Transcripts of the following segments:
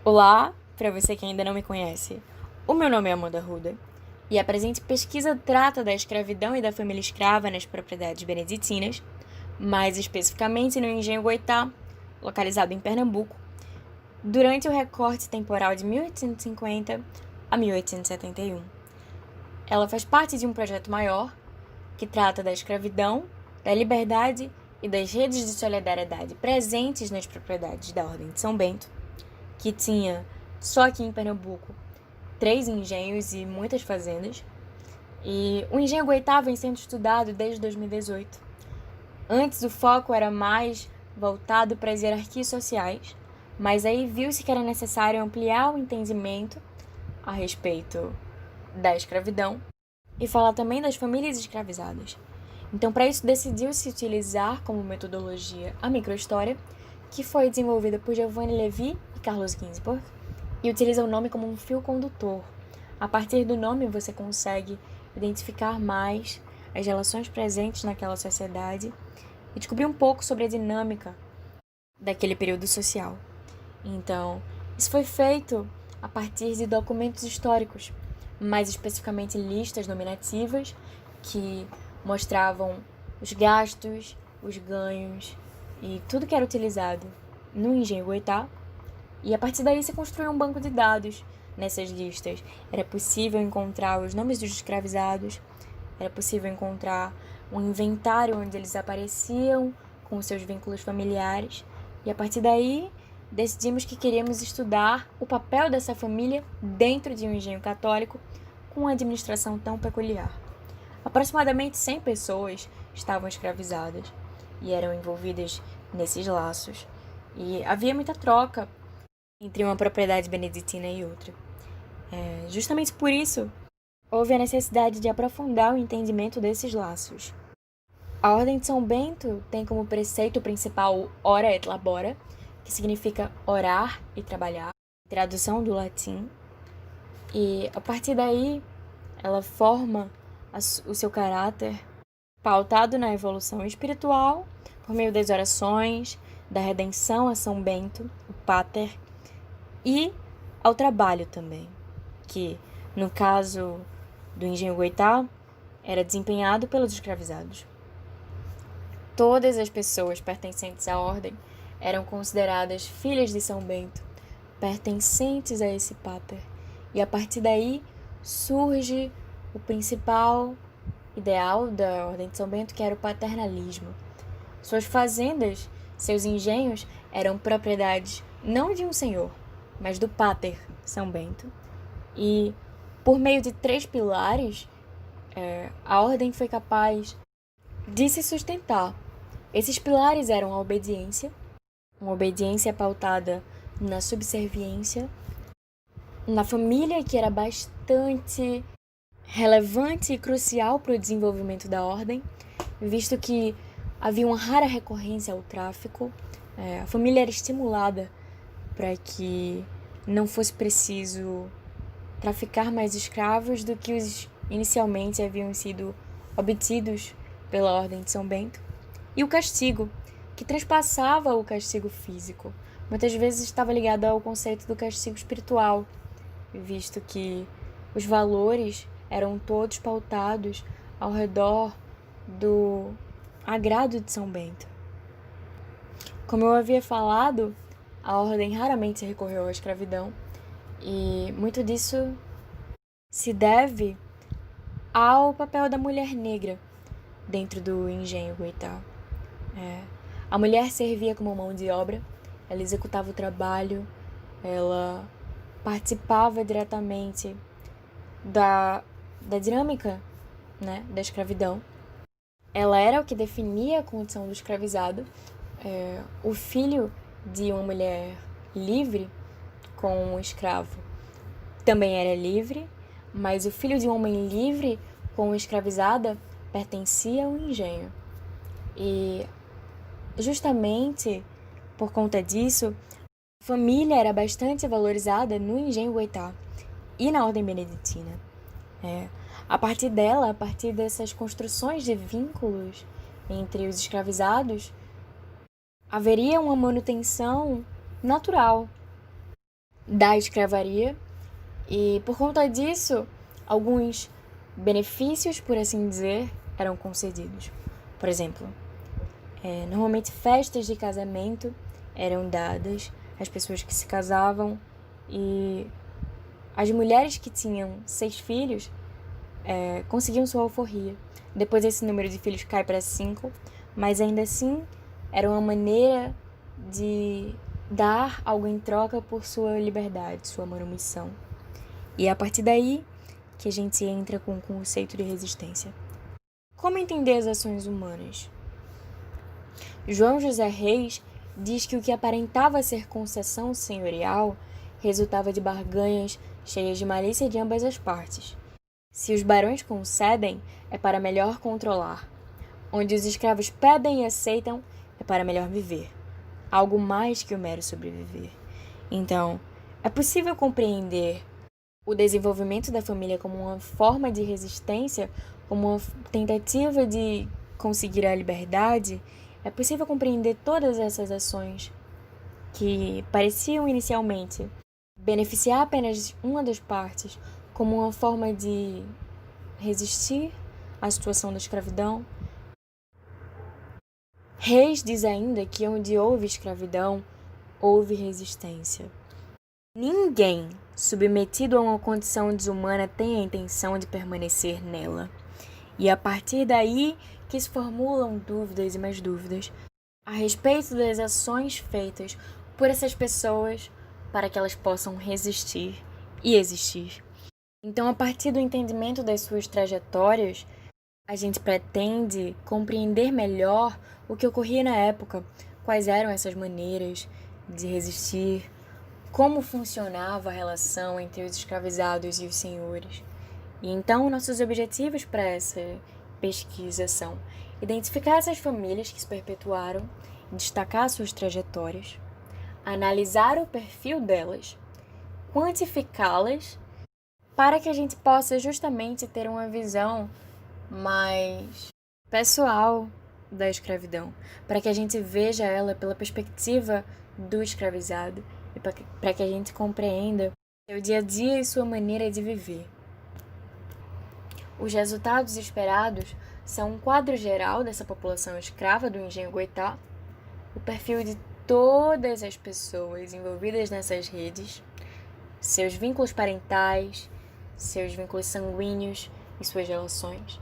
Olá, para você que ainda não me conhece. O meu nome é Amanda Ruda e a presente pesquisa trata da escravidão e da família escrava nas propriedades beneditinas, mais especificamente no Engenho Goitá, localizado em Pernambuco, durante o recorte temporal de 1850 a 1871. Ela faz parte de um projeto maior que trata da escravidão, da liberdade e das redes de solidariedade presentes nas propriedades da Ordem de São Bento, que tinha, só aqui em Pernambuco, 3 engenhos e muitas fazendas. E o engenho Goitá vem sendo estudado desde 2018. Antes o foco era mais voltado para as hierarquias sociais, mas aí viu-se que era necessário ampliar o entendimento a respeito da escravidão e falar também das famílias escravizadas. Então, para isso, decidiu-se utilizar como metodologia a microhistória, que foi desenvolvida por Giovanni Levi e Carlos Ginzburg, e utiliza o nome como um fio condutor. A partir do nome, você consegue identificar mais as relações presentes naquela sociedade e descobrir um pouco sobre a dinâmica daquele período social. Então, isso foi feito a partir de documentos históricos, mais especificamente listas nominativas que mostravam os gastos, os ganhos e tudo que era utilizado no Engenho Goitá. E a partir daí se construiu um banco de dados. Nessas listas era possível encontrar os nomes dos escravizados, era possível encontrar um inventário onde eles apareciam com os seus vínculos familiares. E a partir daí decidimos que queríamos estudar o papel dessa família dentro de um engenho católico com uma administração tão peculiar. Aproximadamente 100 pessoas estavam escravizadas e eram envolvidas nesses laços. E havia muita troca entre uma propriedade beneditina e outra. Justamente por isso, houve a necessidade de aprofundar o entendimento desses laços. A Ordem de São Bento tem como preceito principal ora et labora, que significa orar e trabalhar, tradução do latim. E a partir daí, ela forma o seu caráter pautado na evolução espiritual por meio das orações, da redenção a São Bento, o Pater, e ao trabalho também, que, no caso do Engenho Goitá, era desempenhado pelos escravizados. Todas as pessoas pertencentes à ordem eram consideradas filhas de São Bento, pertencentes a esse Pater, e a partir daí surge o principal ideal da Ordem de São Bento, que era o paternalismo. Suas fazendas, seus engenhos, eram propriedades não de um senhor, mas do Pater São Bento. E, por meio de 3 pilares, a ordem foi capaz de se sustentar. Esses pilares eram a obediência, uma obediência pautada na subserviência, na família, que era bastante relevante e crucial para o desenvolvimento da ordem, visto que havia uma rara recorrência ao tráfico. A família era estimulada para que não fosse preciso traficar mais escravos do que os inicialmente haviam sido obtidos pela Ordem de São Bento. E o castigo, que transpassava o castigo físico, muitas vezes estava ligado ao conceito do castigo espiritual, visto que os valores eram todos pautados ao redor do agrado de São Bento. Como eu havia falado, a ordem raramente recorreu à escravidão, e muito disso se deve ao papel da mulher negra dentro do Engenho Goitá. A mulher servia como mão de obra, ela executava o trabalho, ela participava diretamente da dinâmica, né, da escravidão. Ela era o que definia a condição do escravizado. O filho de uma mulher livre com um escravo também era livre, mas o filho de um homem livre com uma escravizada pertencia ao engenho. E justamente por conta disso, a família era bastante valorizada no Engenho Goitá e na Ordem Beneditina. A partir dela, a partir dessas construções de vínculos entre os escravizados, haveria uma manutenção natural da escravaria e, por conta disso, alguns benefícios, por assim dizer, eram concedidos. Por exemplo, normalmente festas de casamento eram dadas às pessoas que se casavam e as mulheres que tinham 6 filhos conseguiam sua alforria. Depois esse número de filhos cai para 5, mas ainda assim era uma maneira de dar algo em troca por sua liberdade, sua manumissão. E é a partir daí que a gente entra com o conceito de resistência. Como entender as ações humanas? João José Reis diz que o que aparentava ser concessão senhorial resultava de barganhas cheias de malícia de ambas as partes. Se os barões concedem, é para melhor controlar. Onde os escravos pedem e aceitam, é para melhor viver. Algo mais que o mero sobreviver. Então, é possível compreender o desenvolvimento da família como uma forma de resistência, como uma tentativa de conseguir a liberdade. É possível compreender todas essas ações que pareciam inicialmente beneficiar apenas uma das partes como uma forma de resistir à situação da escravidão. Reis diz ainda que onde houve escravidão, houve resistência. Ninguém submetido a uma condição desumana tem a intenção de permanecer nela. E a partir daí que se formulam dúvidas e mais dúvidas a respeito das ações feitas por essas pessoas para que elas possam resistir e existir. Então, a partir do entendimento das suas trajetórias, a gente pretende compreender melhor o que ocorria na época, quais eram essas maneiras de resistir, como funcionava a relação entre os escravizados e os senhores. E então, nossos objetivos para essa pesquisa são identificar essas famílias que se perpetuaram, destacar suas trajetórias, analisar o perfil delas, quantificá-las, para que a gente possa justamente ter uma visão mais pessoal da escravidão, para que a gente veja ela pela perspectiva do escravizado e para que a gente compreenda seu dia a dia e sua maneira de viver. Os resultados esperados são um quadro geral dessa população escrava do Engenho Goitá, o perfil de todas as pessoas envolvidas nessas redes, seus vínculos parentais, seus vínculos sanguíneos e suas relações.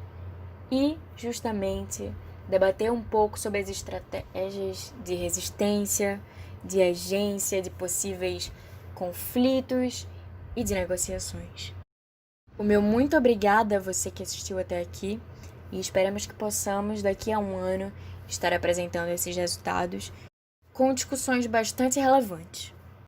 E, justamente, debater um pouco sobre as estratégias de resistência, de agência, de possíveis conflitos e de negociações. O meu muito obrigada a você que assistiu até aqui e esperamos que possamos, daqui a um ano, estar apresentando esses resultados com discussões bastante relevantes.